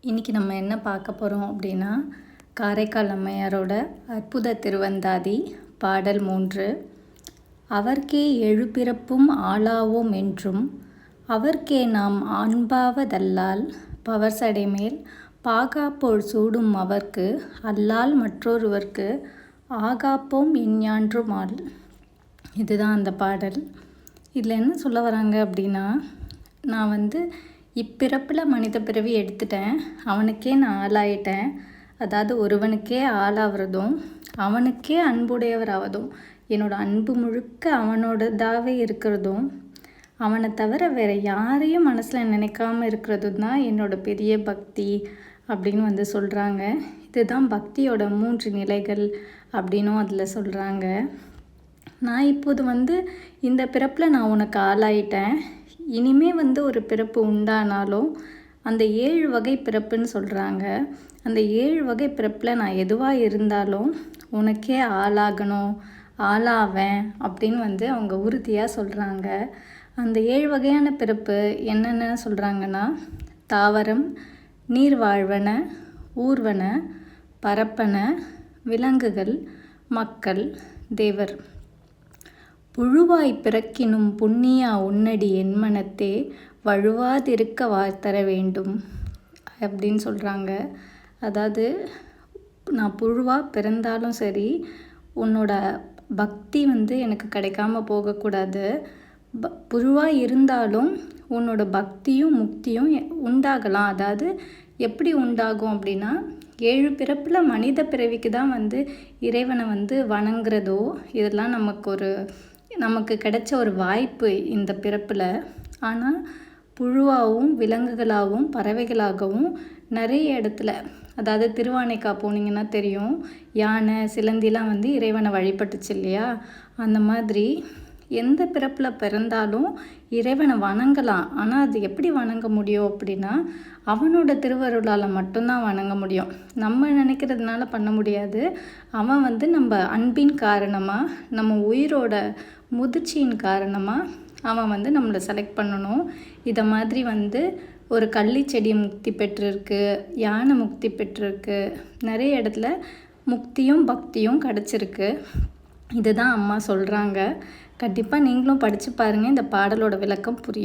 இன்றைக்கி நம்ம என்ன பார்க்க போகிறோம் அப்படின்னா, காரைக்கால் அம்மையாரோட அற்புத திருவந்தாதி பாடல் 3. அவர்க்கே எழுபிறப்பும் ஆளாவோம் என்றும் அவர்க்கே நாம் அன்பாவதல்லால் பவர்சடைமேல் பாகாப்போல் சூடும் அவர்க்கு அல்லால் மற்றொருவர்க்கு ஆகாப்போம் எஞ்ஞான்றுமால். இதுதான் அந்த பாடல். இதில் என்ன சொல்ல வராங்க அப்படின்னா, நான் இப்பிறப்பில் மனித பிறவி எடுத்துட்டேன், அவனுக்கே நான் ஆளாயிட்டேன். அதாவது ஒருவனுக்கே ஆளாகிறதும் அவனுக்கே அன்புடையவராவதும், என்னோடய அன்பு முழுக்க அவனோடதாகவே இருக்கிறதும், அவனை தவிர வேறு யாரையும் மனசில் நினைக்காமல் இருக்கிறதும் தான் என்னோடய பெரிய பக்தி அப்படின்னு சொல்கிறாங்க. இதுதான் பக்தியோட 3 நிலைகள் அப்படின்னும் அதில் சொல்கிறாங்க. நான் இப்போது இந்த பிறப்பில் நான் உனக்கு ஆளாயிட்டேன், இனிமே ஒரு பிறப்பு உண்டானாலும் அந்த 7 வகை பிறப்புன்னு சொல்கிறாங்க. அந்த 7 வகை பிறப்பில் நான் எதுவாக இருந்தாலும் உனக்கே ஆளாகணும், ஆளாவேன் அப்படின்னு அவங்க உறுதியாக சொல்கிறாங்க. அந்த 7 வகையான பிறப்பு என்னென்ன சொல்கிறாங்கன்னா, தாவரம், நீர் வாழ்வன, ஊர்வன, பரப்பன, விலங்குகள், மக்கள், தேவர். புழுவாய் பிறக்கினும் புண்ணியா உன்னடி என்மனத்தே வழுவாதிருக்க வாழ்த்தர வேண்டும் அப்படின்னு சொல்கிறாங்க. அதாவது நான் புழுவாக பிறந்தாலும் சரி, உன்னோட பக்தி எனக்கு கிடைக்காம போகக்கூடாது. புழுவாக இருந்தாலும் உன்னோட பக்தியும் முக்தியும் உண்டாகலாம். அதாவது எப்படி உண்டாகும் அப்படின்னா, 7 பிறப்பில் மனித பிறவிக்கு தான் இறைவனை வணங்குறதோ, இதெல்லாம் நமக்கு கிடைச்ச ஒரு வாய்ப்பு இந்த பிறப்பில். ஆனால் புழுவாகவும் விலங்குகளாகவும் பறவைகளாகவும் நிறைய இடத்துல, அதாவது திருவானைக்கா போனீங்கன்னா தெரியும், யானை சிலந்திலாம் இறைவனை வழிபட்டுச்சு இல்லையா? அந்த மாதிரி எந்த பிறப்பில் பிறந்தாலும் இறைவனை வணங்கலாம். ஆனால் அது எப்படி வணங்க முடியும் அப்படின்னா, அவனோட திருவருளால் மட்டும்தான் வணங்க முடியும். நம்ம நினைக்கிறதுனால பண்ண முடியாது. அவன் நம்ம அன்பின் காரணமாக, நம்ம உயிரோட முதிர்ச்சியின் காரணமாக அவன் நம்மளை செலக்ட் பண்ணணும். இதை மாதிரி ஒரு கள்ளி செடி முக்தி பெற்றிருக்கு, யானை முக்தி பெற்றிருக்கு, நிறைய இடத்துல முக்தியும் பக்தியும் கிடச்சிருக்கு. இதுதான் அம்மா சொல்கிறாங்க. கண்டிப்பாக நீங்களும் படித்து பாருங்கள், இந்த பாடலோட விளக்கம் புரியும்.